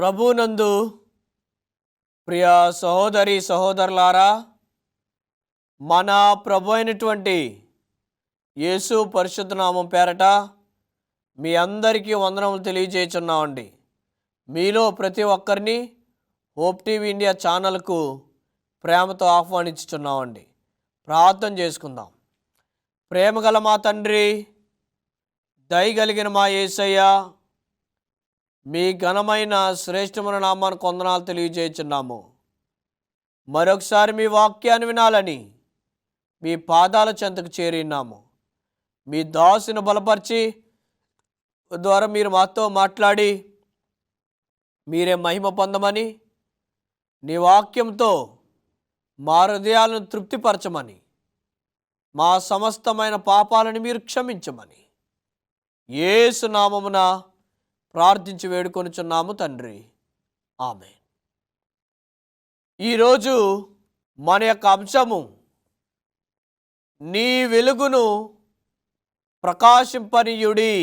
ప్రభునందు ప్రియ సహోదరి సహోదరులారా, మన ప్రభు అయినటువంటి యేసు పరిశుద్ధ నామం పేరట మీ అందరికీ వందనములు తెలియజేస్తున్నామండి. మీలో ప్రతి ఒక్కరిని హోప్ టీవీ ఇండియా ఛానల్కు ప్రేమతో ఆహ్వానించుచున్నామండి. ప్రార్థన చేసుకుందాం. ప్రేమగల మా తండ్రి, దయగలిగిన మా యేసయ్య, మీ ఘనమైన శ్రేష్టమైన నామానికి వందనాలు తెలియజేస్తున్నాము. మరొకసారి మీ వాక్యాన్ని వినాలని మీ పాదాల చెంతకు చేరినాము. మీ దాసుని బలపరిచి ద్వారా మీరు మాతో మాట్లాడి మీరే మహిమ పొందమని, నీ వాక్యంతో మా హృదయాలను తృప్తిపరచమని, మా సమస్తమైన పాపాలను మీరు క్షమించమని యేసు నామమున ప్రార్థించి వేడుకొనుచున్నాము తండ్రి, ఆమేన్. ఈరోజు మన యొక్క అంశము నీ వెలుగును ప్రకాశింపనీయుడి.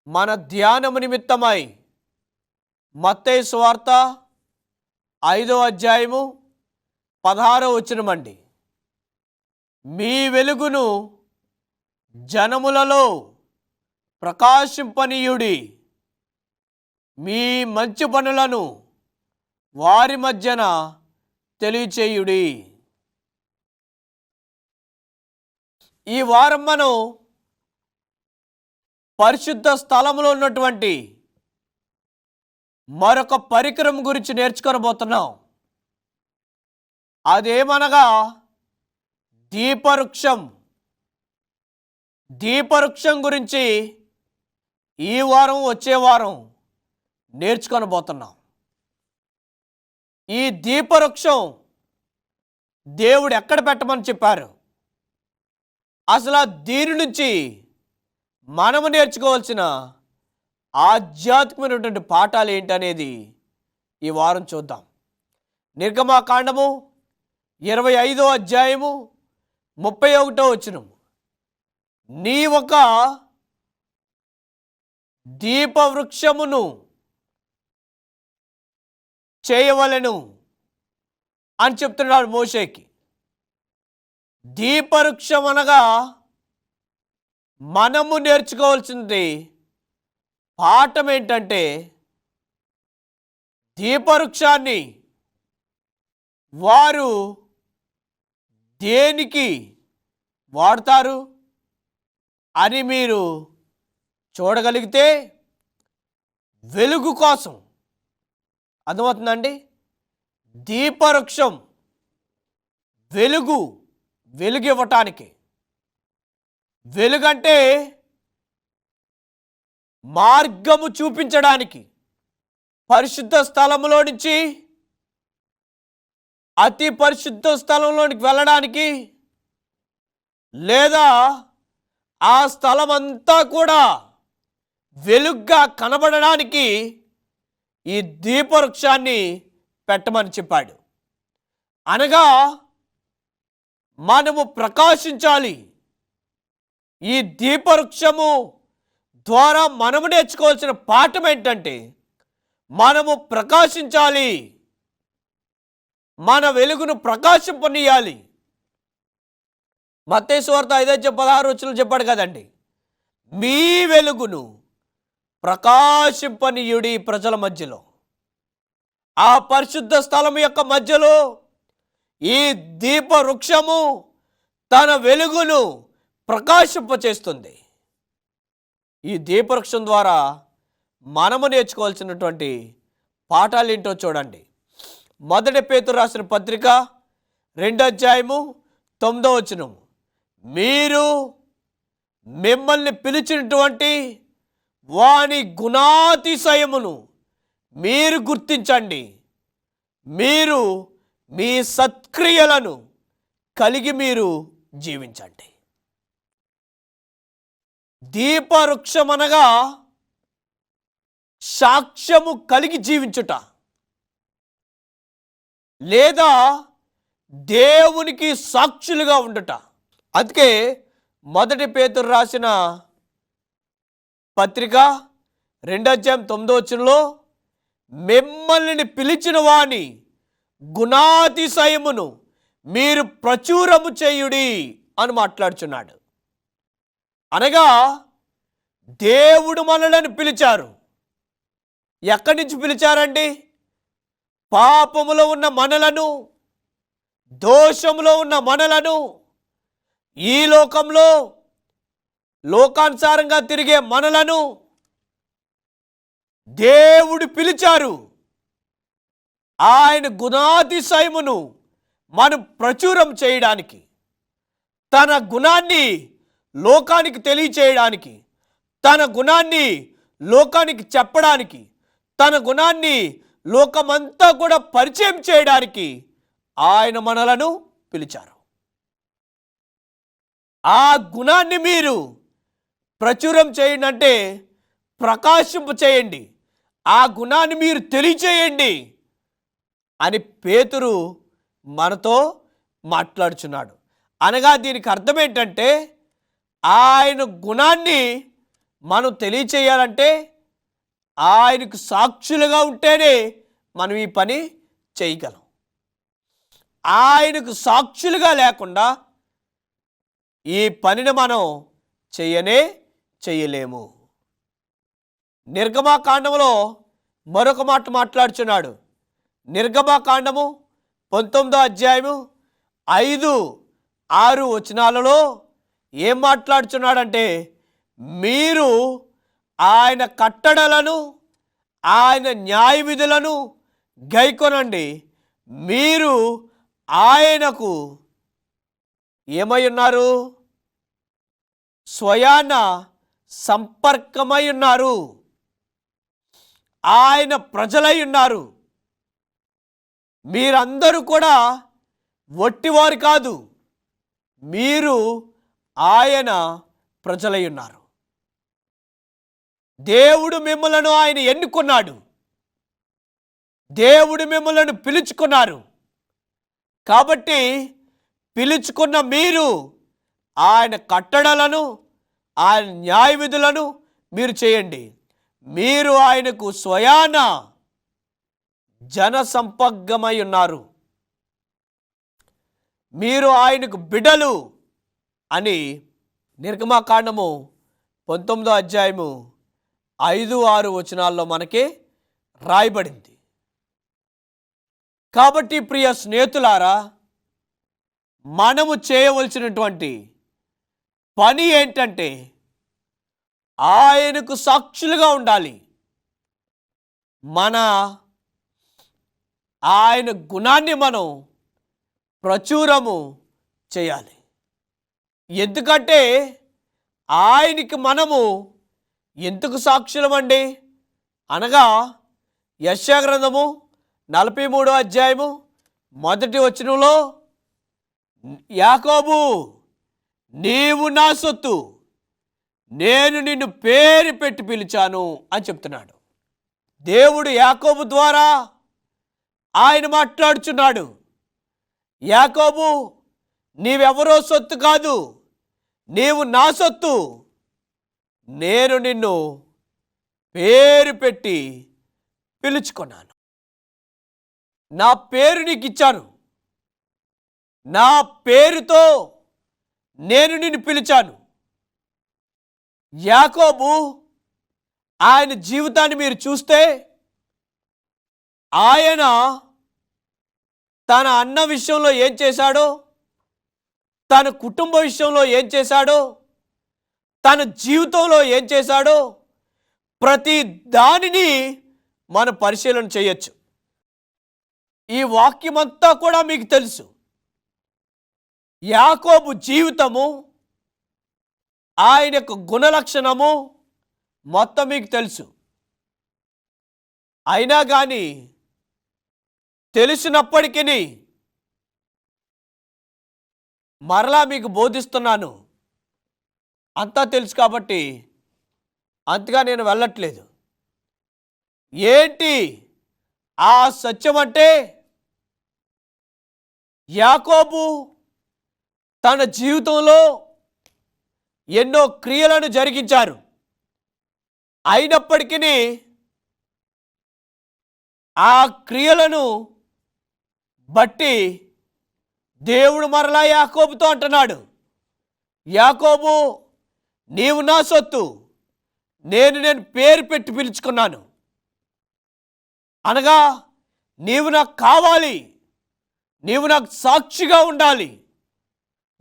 మన ధ్యానము నిమిత్తమై మత్తయి సువార్త 5వ అధ్యాయము 16వ వచనమండి. మీ వెలుగును జనములలో ప్రకాశింపనీయుడి, మీ మంచి పనులను వారి మధ్యన తెలియచేయుడి. ఈ వారం మనం పరిశుద్ధ స్థలంలో ఉన్నటువంటి మరొక పరికరం గురించి నేర్చుకొనబోతున్నాం. అదేమనగా దీపవృక్షం. దీపవృక్షం గురించి ఈ వారం వచ్చే వారం నేర్చుకొనబోతున్నాం. ఈ దీపవృక్షం దేవుడు ఎక్కడ పెట్టమని చెప్పారు, అసలు దీని నుంచి మనము నేర్చుకోవాల్సిన ఆధ్యాత్మికమైనటువంటి పాఠాలు ఏంటనేది ఈ వారం చూద్దాం. నిర్గమాకాండము 25వ అధ్యాయము 31వ వచనం. నీ ఒక దీపవృక్షమును చేయవలెను అని చెప్తున్నాడు మోషేకి. దీపవృక్షం అనగా మనము నేర్చుకోవాల్సింది పాఠం ఏంటంటే, దీపవృక్షాన్ని వారు దేనికి వాడతారు అని మీరు చూడగలిగితే వెలుగు కోసం. అర్థమవుతుందండి? దీపవృక్షం వెలుగు ఇవ్వటానికి. వెలుగంటే మార్గము చూపించడానికి, పరిశుద్ధ స్థలంలో నుంచి అతి పరిశుద్ధ స్థలంలోనికి వెళ్ళడానికి, లేదా ఆ స్థలం అంతా కూడా వెలుగ్గా కనబడడానికి ఈ దీపవృక్షాన్ని పెట్టమని చెప్పాడు. అనగా మనము ప్రకాశించాలి. ఈ దీపవృక్షము ద్వారా మనము నేర్చుకోవాల్సిన పాఠం ఏంటంటే, మనము ప్రకాశించాలి, మన వెలుగును ప్రకాశింపనీయాలి. మత్తయి సువార్త 5:16 వచనం చెప్పాడు కదండి, మీ వెలుగును ప్రకాశింపనీయుడి ప్రజల మధ్యలో. ఆ పరిశుద్ధ స్థలం యొక్క మధ్యలో ఈ దీపవృక్షము తన వెలుగును ప్రకాశింపచేస్తుంది. ఈ దీపవృక్షం ద్వారా మనము నేర్చుకోవాల్సినటువంటి పాఠాలు ఏంటో చూడండి. 1 పేతురు రాసిన పత్రిక 2వ అధ్యాయము 9వ వచనం. మీరు మిమ్మల్ని పిలిచినటువంటి వాని గుణాతిశయమును మీరు గుర్తించండి, మీరు మీ సత్క్రియలను కలిగి మీరు జీవించండి. దీపవృక్షం అనగా సాక్ష్యము కలిగి జీవించుట, లేదా దేవునికి సాక్షులుగా ఉండుట. అందుకే 1 పేతురు రాసిన పత్రిక 2:9 మిమ్మల్ని పిలిచిన వాని గుణాతిశయమును మీరు ప్రచురము చేయుడి అని మాట్లాడుచున్నాడు. అనగా దేవుడు మనలను పిలిచారు. ఎక్కడి నుంచి పిలిచారండి? పాపములో ఉన్న మనలను, దోషములో ఉన్న మనలను, ఈ లోకంలో లోకానుసారంగా తిరిగే మనలను దేవుడు పిలిచారు. ఆయన గుణాతిశయమును మనం ప్రచురం చేయడానికి, తన గుణాన్ని లోకానికి తెలియచేయడానికి, తన గుణాన్ని లోకానికి చెప్పడానికి, తన గుణాన్ని లోకమంతా కూడా పరిచయం చేయడానికి ఆయన మనలను పిలిచారు. ఆ గుణాన్ని మీరు ప్రచురం చేయండి, అంటే ప్రకాశింప చేయండి, ఆ గుణాన్ని మీరు తెలియచేయండి అని పేతురు మనతో మాట్లాడుచున్నాడు. అనగా దీనికి అర్థం ఏంటంటే, ఆయన గుణాన్ని మనం తెలియచేయాలంటే ఆయనకు సాక్షులుగా ఉంటేనే మనం ఈ పని చేయగలం. ఆయనకు సాక్షులుగా లేకుండా ఈ పనిని మనం చేయలేము. నిర్గమాకాండములో మరొక మాట మాట్లాడుచున్నాడు. నిర్గమాకాండము 19:5-6 ఏం మాట్లాడుచున్నాడంటే, మీరు ఆయన కట్టడలను, ఆయన న్యాయ విధులను గైకొనండి, మీరు ఆయనకు ఏమై ఉన్నారు? స్వయాన సంపర్కమై ఉన్నారు, ఆయన ప్రజలై ఉన్నారు. మీరందరూ కూడా వట్టివారు కాదు, మీరు ఆయన ప్రజలై ఉన్నారు. దేవుడు మిమ్మలను ఆయన ఎన్నుకున్నాడు, దేవుడు మిమ్మలను పిలుచుకున్నారు. కాబట్టి పిలుచుకున్న మీరు ఆయన కట్టడలను, ఆయన న్యాయ విధులను మీరు చేయండి. మీరు ఆయనకు స్వయాన జన సంపర్కమై ఉన్నారు, మీరు ఆయనకు బిడ్డలు అని నిర్గమాకాండము 19:5-6 మనకి రాయబడింది. కాబట్టి ప్రియ స్నేహితులారా, మనము చేయవలసినటువంటి పని ఏంటంటే ఆయనకు సాక్షులుగా ఉండాలి. ఆయన గుణాన్ని మనం ప్రచురము చేయాలి. ఎందుకంటే ఆయనకి మనము ఎందుకు సాక్షులమండి అనగా, యెషయా గ్రంథము 43:1 యాకోబు నీవు నా సొత్తు, నేను నిన్ను పేరు పెట్టి పిలిచాను అని చెప్తున్నాడు. దేవుడు యాకోబు ద్వారా ఆయన మాట్లాడుచున్నాడు. యాకోబు, నీవెవరో సొత్తు కాదు, నీవు నా సొత్తు, నేను నిన్ను పేరు పెట్టి పిలుచుకున్నాను, నా పేరు నీకు ఇచ్చాను, నా పేరుతో నేను నిన్ను పిలిచాను. యాకోబు ఆయన జీవితాన్ని మీరు చూస్తే, ఆయన తన అన్న విషయంలో ఏం చేశాడో, తన కుటుంబ విషయంలో ఏం చేశాడో, తన జీవితంలో ఏం చేశాడో ప్రతి దానిని మనం పరిశీలన చేయొచ్చు. ఈ వాక్యమంతా కూడా మీకు తెలుసు. యాకోబు జీవితము, ఆయన యొక్క గుణలక్షణము మొత్తం మీకు తెలుసు. అయినా కానీ తెలిసినప్పటికీ మరలా మీకు బోధిస్తున్నాను. అంతా తెలుసు కాబట్టి అంతగా నేను వెళ్ళట్లేదు. ఏంటి ఆ సత్యం అంటే, యాకోబు తన జీవితంలో ఎన్నో క్రియలను జరిగించారు. అయినప్పటికీ ఆ క్రియలను బట్టి దేవుడు మరలా యాకోబుతో అంటున్నాడు, యాకోబు, నీవు నా సొత్తు, నేను పేరు పెట్టి పిలుచుకున్నాను. అనగా నీవు నాకు కావాలి, నీవు నాకు సాక్షిగా ఉండాలి,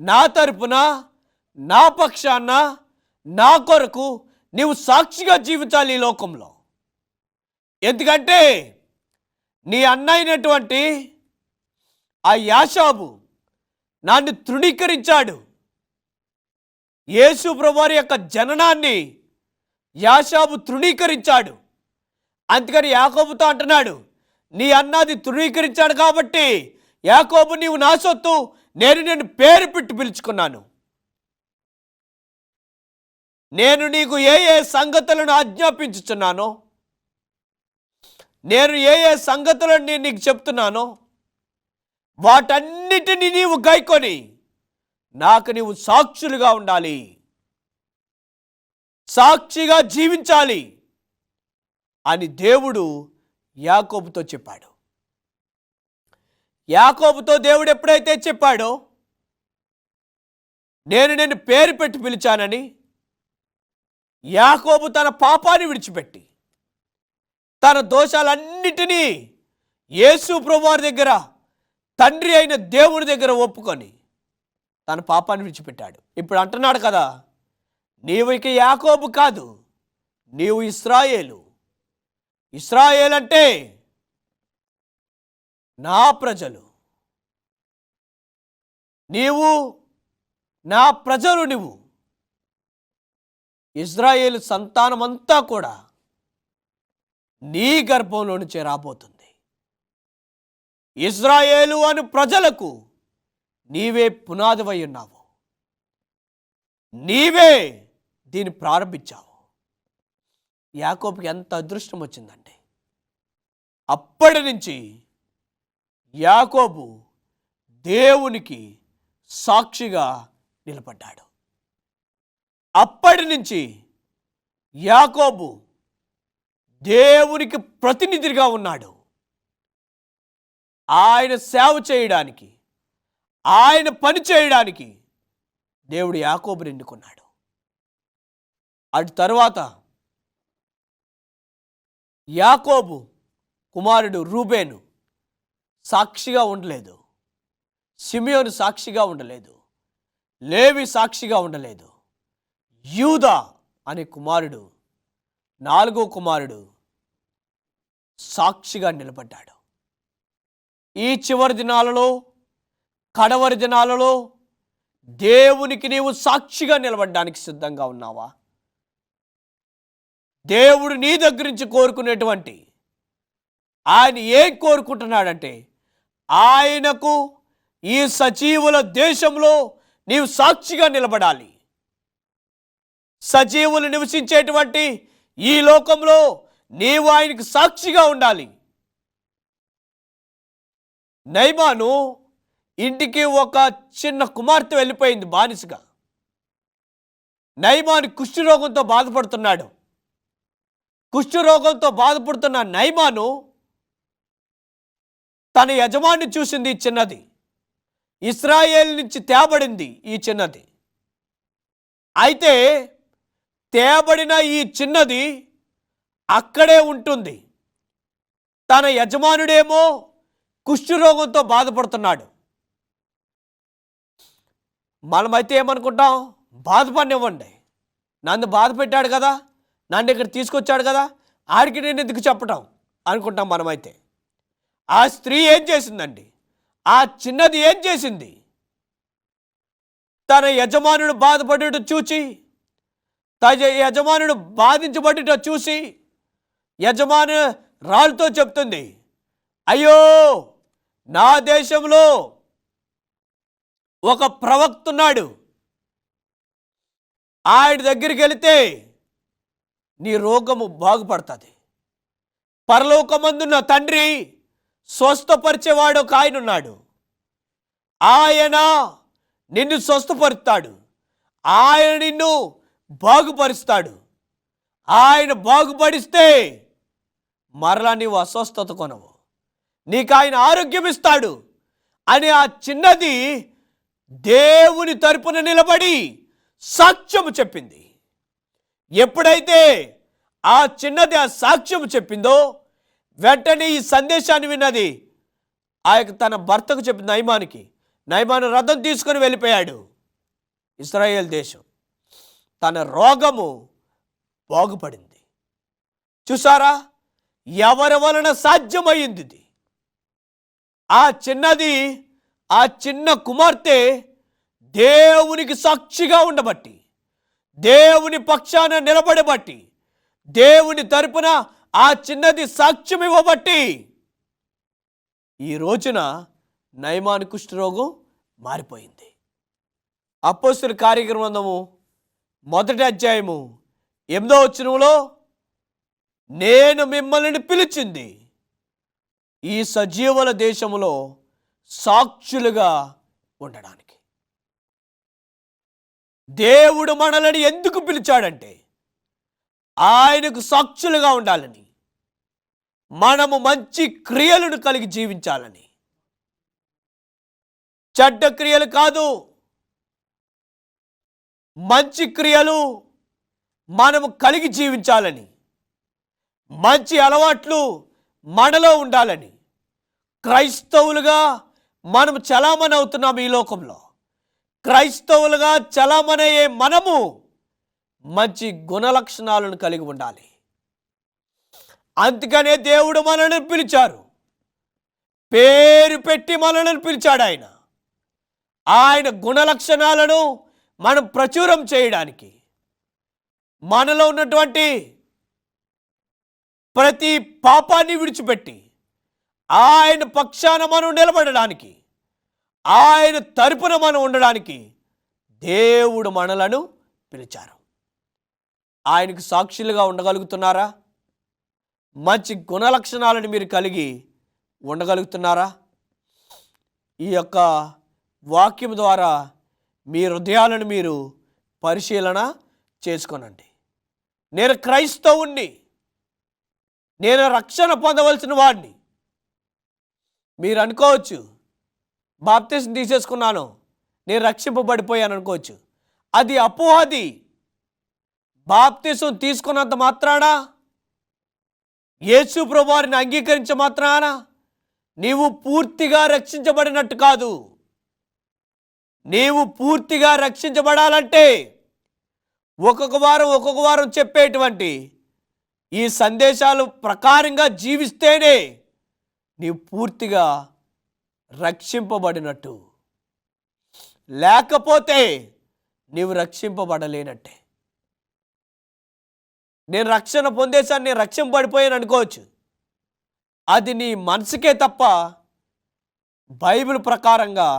నా తరపున, నా పక్షాన, నా కొరకు నీవు సాక్షిగా జీవించాలి ఈ లోకంలో. ఎందుకంటే నీ అన్న అయినటువంటి ఆ యాషాబు నన్ను తృణీకరించాడు. యేసు ప్రభువారి యొక్క జననాన్ని యాషాబు తృణీకరించాడు. అందుకని యాకోబుతో అంటున్నాడు, నీ అన్నది తృణీకరించాడు కాబట్టి యాకోబు, నీవు నా సొత్తు, నేను పేరు పెట్టి పిలుచుకున్నాను. నేను నీకు ఏ ఏ సంగతులను ఆజ్ఞాపించుచున్నానో, నేను ఏ ఏ సంగతులను నేను నీకు చెప్తున్నానో వాటన్నిటినీ నీవు గైకొని నాకు నీవు సాక్షులుగా ఉండాలి, సాక్షిగా జీవించాలి అని దేవుడు యాకోబుతో చెప్పాడు. యాకోబుతో దేవుడు ఎప్పుడైతే చెప్పాడో, నేను పేరు పెట్టి పిలిచానని, యాకోబు తన పాపాన్ని విడిచిపెట్టి తన దోషాలన్నిటినీ యేసు ప్రభువారి దగ్గర, తండ్రి అయిన దేవుని దగ్గర ఒప్పుకొని తన పాపాన్ని విడిచిపెట్టాడు. ఇప్పుడు అంటున్నాడు కదా, నీవు ఇక యాకోబు కాదు, నీవు ఇశ్రాయేలు. ఇశ్రాయేల్ అంటే నా ప్రజలు, నీవు నా ప్రజలు. నువ్వు ఇశ్రాయేలు సంతానమంతా కూడా నీ గర్భంలో నుంచి రాబోతుంది. ఇశ్రాయేలు అను ప్రజలకు నీవే పునాదివై ఉన్నావు, నీవే దీన్ని ప్రారంభించావు. యాకోబుకి ఎంత అదృష్టం వచ్చిందంటే, అప్పటి నుంచి యాకోబు దేవునికి సాక్షిగా నిలబడ్డాడు. అప్పటి నుంచి యాకోబు దేవునికి ప్రతినిధిగా ఉన్నాడు. ఆయన సేవ చేయడానికి, ఆయన పని చేయడానికి దేవుడు యాకోబుని ఎన్నుకున్నాడు. అటు తరువాత యాకోబు కుమారుడు రూబేను సాక్షిగా ఉండలేదు, షిమియోను సాక్షిగా ఉండలేదు, లేవి సాక్షిగా ఉండలేదు. యూదా అనే కుమారుడు, నాలుగో కుమారుడు సాక్షిగా నిలబడ్డాడు. ఈ చివరి దినాలలో, కడవరి దినాలలో దేవునికి నీవు సాక్షిగా నిలబడడానికి సిద్ధంగా ఉన్నావా? దేవుడు నీ దగ్గర నుంచి కోరుకునేటువంటి, ఆయన ఏం కోరుకుంటున్నాడంటే, ఆయనకు ఈ సజీవుల దేశంలో నీవు సాక్షిగా నిలబడాలి. సజీవులు నివసించేటువంటి ఈ లోకంలో నీవు ఆయనకు సాక్షిగా ఉండాలి. నయమాను ఇంటికి ఒక చిన్న కుమార్తె వెళ్ళిపోయింది బానిసగా. నయమాను కుష్ఠరోగంతో బాధపడుతున్నాడు. కుష్ఠరోగంతో బాధపడుతున్న నయమాను తన యజమాని చూసింది. ఈ చిన్నది ఇశ్రాయేలు నుంచి తేబడింది. ఈ చిన్నది అయితే తేబడిన ఈ చిన్నది అక్కడే ఉంటుంది. తన యజమానుడేమో కుష్ఠరోగంతో బాధపడుతున్నాడు. మనమైతే ఏమనుకుంటాం, బాధపడినివ్వండి, నన్ను బాధ పెట్టాడు కదా, నన్ను ఇక్కడ తీసుకొచ్చాడు కదా, ఆడికి నేను ఎందుకు చెప్పటం అనుకుంటాం మనమైతే. ఆ స్త్రీ ఏం చేసిందండి? ఆ చిన్నది ఏం చేసింది? తన యజమానుడు బాధపడేట చూచి, తన యజమానుడు బాధించబడేట చూసి యజమాను రాళ్ళతో చెప్తుంది, అయ్యో నా దేశంలో ఒక ప్రవక్త ఉన్నాడు, ఆయన దగ్గరికి వెళితే నీ రోగము బాగుపడుతుంది. పరలోకమందున్న తండ్రి స్వస్థపరిచేవాడు ఒక ఆయన ఉన్నాడు, ఆయన నిన్ను స్వస్థపరుస్తాడు, ఆయన నిన్ను బాగుపరుస్తాడు, ఆయన బాగుపడిస్తే మరలా నీవు అస్వస్థత కొనవు, నీకు ఆయన ఆరోగ్యం ఇస్తాడు అని ఆ చిన్నది దేవుని తరపున నిలబడి సాక్ష్యము చెప్పింది. ఎప్పుడైతే ఆ చిన్నది ఆ సాక్ష్యము చెప్పిందో వెంటనే ఈ సందేశాన్ని విన్నది ఆ యొక్క తన భర్తకు చెప్పింది నయమానికి. నయమాను రథం తీసుకొని వెళ్ళిపోయాడు. ఇశ్రాయేల్ దేశం తన రోగము బాగుపడింది. చూసారా, ఎవరి వలన సాధ్యమైంది ఇది? ఆ చిన్నది, ఆ చిన్న కుమార్తె దేవునికి సాక్షిగా ఉండబట్టి, దేవుని పక్షాన నిలబడబట్టి, దేవుని తరపున ఆ చిన్నది సాక్ష్యం ఇవ్వబట్టి ఈ రోజున నయమాను కుష్ఠరోగం మారిపోయింది. అపోస్తలుల కార్యగ్రంథము 1వ అధ్యాయము 8వ వచనంలో, నేను మిమ్మల్ని పిలిచింది ఈ సజీవుల దేశములో సాక్షులుగా ఉండడానికి. దేవుడు మనల్ని ఎందుకు పిలిచాడంటే ఆయనకు సాక్షులుగా ఉండాలని, మనము మంచి క్రియలను కలిగి జీవించాలని. చెడ్డ క్రియలు కాదు, మంచి క్రియలు మనము కలిగి జీవించాలని, మంచి అలవాట్లు మనలో ఉండాలని. క్రైస్తవులుగా మనము చలామణి అవుతున్నాం ఈ లోకంలో. క్రైస్తవులుగా చలామణయ్యే మనము మంచి గుణలక్షణాలను కలిగి ఉండాలి. అందుకనే దేవుడు మనల్ని పిలిచారు, పేరు పెట్టి మనల్ని పిలిచాడు. ఆయన గుణలక్షణాలను మనం ప్రచురం చేయడానికి, మనలో ఉన్నటువంటి ప్రతి పాపాన్ని విడిచిపెట్టి ఆయన పక్షాన మనం నిలబడడానికి, ఆయన తరపున మనం ఉండడానికి దేవుడు మనలను పిలిచారు. ఆయనకు సాక్షులుగా ఉండగలుగుతున్నారా? మంచి గుణలక్షణాలను మీరు కలిగి ఉండగలుగుతున్నారా? ఈ యొక్క వాక్యం ద్వారా మీ హృదయాలను మీరు పరిశీలన చేసుకోనండి. నేను క్రైస్తవుణ్ణి, నేను రక్షణ పొందవలసిన వాడిని. మీరు అనుకోవచ్చు, బాప్తిసం తీసేసుకున్నాను, నేను రక్షింపబడిపోయాను అనుకోవచ్చు. అది అపోహది. బాప్తిసం తీసుకున్నంత మాత్రాన, యేసు ప్రభువారిని అంగీకరించ మాత్రాన నీవు పూర్తిగా రక్షించబడినట్టు కాదు. నీవు పూర్తిగా రక్షించబడాలంటే ఒక్కొక్క వారం చెప్పేటువంటి ఈ సందేశాలు ప్రకారంగా జీవిస్తేనే నీవు పూర్తిగా రక్షింపబడినట్టు. లేకపోతే నీవు రక్షింపబడలేనట్టే. నేను రక్షణ పొందేశాను, నేను రక్షింపబడిపోయాను అనుకోవచ్చు. అది నీ మనసుకే తప్ప బైబిల్ ప్రకారంగా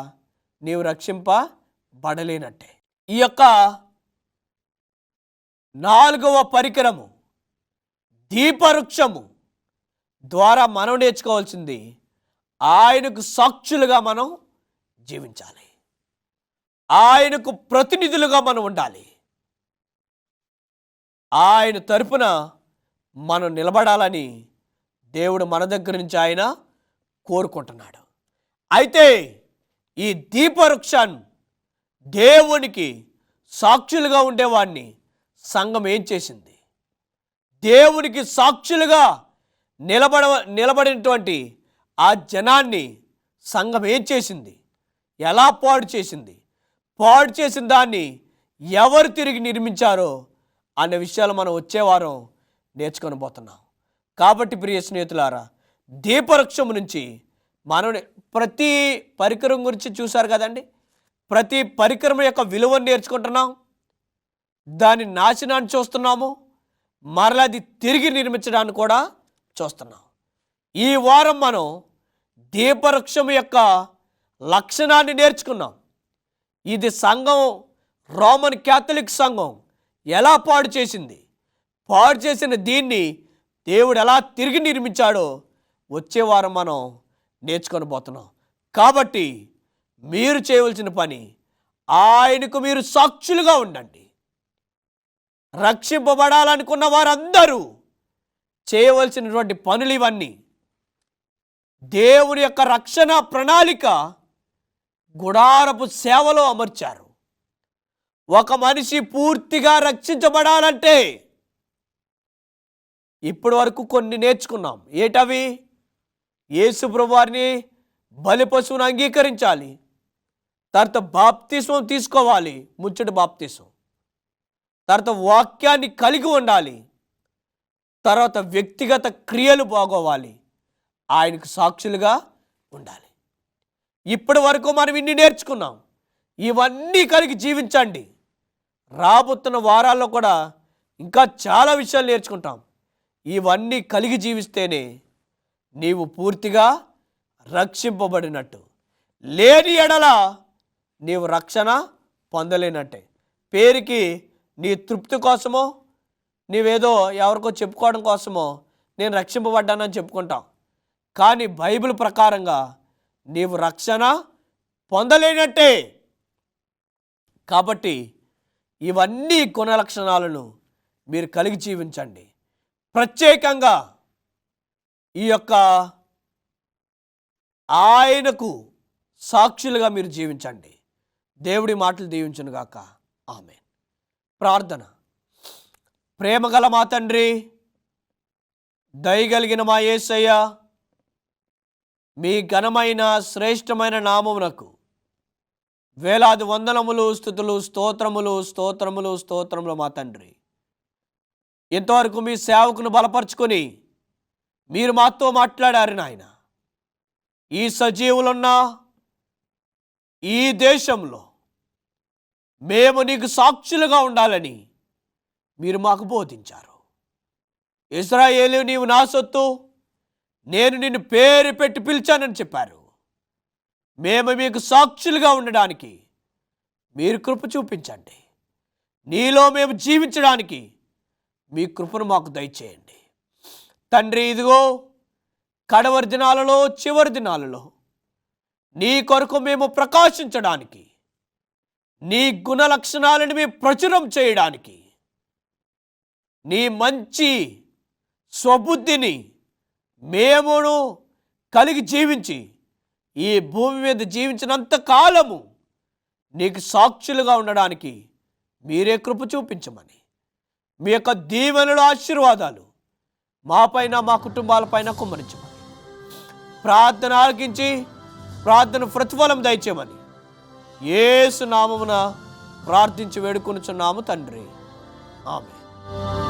నీవు రక్షింపబడలేనట్టే. ఈ యొక్క 4వ పరికరము దీపవృక్షము ద్వారా మనం నేర్చుకోవాల్సింది, ఆయనకు సాక్షులుగా మనం జీవించాలి, ఆయనకు ప్రతినిధులుగా మనం ఉండాలి, ఆయన తరపున మనం నిలబడాలని దేవుడు మన దగ్గర నుంచి ఆయన కోరుకుంటున్నాడు. అయితే ఈ దీపవృక్షాన్ని, దేవునికి సాక్షులుగా ఉండేవాడిని సంఘం ఏం చేసింది? దేవునికి సాక్షులుగా నిలబడినటువంటి ఆ జనాన్ని సంఘం ఏం చేసింది? ఎలా పాడు చేసింది? పాడు చేసిన దాన్ని ఎవరు తిరిగి నిర్మించారో అనే విషయాలు మనం వచ్చేవారం నేర్చుకొని పోతున్నాం. కాబట్టి ప్రియ స్నేహితులారా, దీపవృక్షము నుంచి మనం ప్రతి పరికరం గురించి చూశారు కదండి. ప్రతి పరికరం యొక్క విలువను నేర్చుకుంటున్నాం, దాని నాశనాన్ని చూస్తున్నాము, మరలా అది తిరిగి నిర్మించడాన్ని కూడా చూస్తున్నాం. ఈ వారం మనం దీపవృక్షం యొక్క లక్షణాన్ని నేర్చుకున్నాం. ఇది సంఘం, రోమన్ క్యాథలిక్ సంఘం ఎలా పాడు చేసింది, పాడు చేసిన దీన్ని దేవుడు ఎలా తిరిగి నిర్మించాడో వచ్చే వారం మనం నేర్చుకొని పోతున్నాం. కాబట్టి మీరు చేయవలసిన పని, ఆయనకు మీరు సాక్షులుగా ఉండండి. రక్షింపబడాలనుకున్న వారందరూ చేయవలసినటువంటి పనులు ఇవన్నీ. దేవుని యొక్క రక్షణ ప్రణాళిక గుడారపు సేవలో అమర్చారు. ఒక మనిషి పూర్తిగా రక్షించబడాలంటే ఇప్పటి వరకు కొన్ని నేర్చుకున్నాం. ఏటవి? యేసు ప్రభువారిని బలి పశువును అంగీకరించాలి, తర్వాత బాప్తిస్మం తీసుకోవాలి, ముచ్చటి బాప్తిస్మం, తర్వాత వాక్యాన్ని కలిగి ఉండాలి, తర్వాత వ్యక్తిగత క్రియలు బాగోవాలి, ఆయనకు సాక్షులుగా ఉండాలి. ఇప్పటి వరకు మనం ఇన్ని నేర్చుకున్నాం. ఇవన్నీ కలిగి జీవించండి. రాబోతున్న వారాల్లో కూడా ఇంకా చాలా విషయాలు నేర్చుకుంటాం. ఇవన్నీ కలిగి జీవిస్తేనే నీవు పూర్తిగా రక్షింపబడినట్టు. లేని ఎడల నీవు రక్షణ పొందలేనట్టే. పేరుకి నీ తృప్తి కోసమో, నీవేదో ఎవరికో చెప్పుకోవడం కోసమో నేను రక్షింపబడ్డానని చెప్పుకుంటాం. కానీ బైబిల్ ప్రకారంగా నీవు రక్షణ పొందలేనట్టే. కాబట్టి ఇవన్నీ గుణలక్షణాలను మీరు కలిగి జీవించండి. ప్రత్యేకంగా ఈ యొక్క ఆయనకు సాక్షులుగా మీరు జీవించండి. దేవుడి మాటలు దీవించునుగాక. ఆమేన్. ప్రార్థన. ప్రేమగల మా తండ్రి, దయగలిగిన మా యేసయ్య, మీ ఘనమైన శ్రేష్టమైన నామమునకు వేలాది వందనములు, స్తుతులు, స్తోత్రములు, స్తోత్రములు, స్తోత్రములు మా తండ్రి. ఇంతవరకు మీ సేవకును బలపరుచుకొని మీరు మాతో మాట్లాడారు నాయన. ఈ సజీవులున్న ఈ దేశంలో మేము నీకు సాక్షులుగా ఉండాలని మీరు మాకు బోధించారు. ఇశ్రాయేలు, నీవు నా సొత్తు, నేను నిన్ను పేరు పెట్టి పిలిచానని చెప్పారు. మేము మీకు సాక్షులుగా ఉండడానికి మీరు కృప చూపించండి. నీలో మేము జీవించడానికి మీ కృపను మాకు దయచేయండి తండ్రి. ఇదిగో కడవరి దినాలలో, చివరి దినాలలో నీ కొరకు మేము ప్రకాశించడానికి, నీ గుణ లక్షణాలను మేము ప్రచురం చేయడానికి, నీ మంచి స్వబుద్ధిని మేమును కలిగి జీవించి ఈ భూమి మీద జీవించినంత కాలము నీకు సాక్షులుగా ఉండడానికి మీరే కృప చూపించమని, మీ యొక్క దీవెనలు, ఆశీర్వాదాలు మాపైన, మా కుటుంబాలపైన కుమ్మరించమని, ప్రార్థన ఆలకించి ప్రార్థన ప్రతిఫలం దయచేయమని యేసు నామమున ప్రార్థించి వేడుకొనుచున్నాము తండ్రి. ఆమేన్.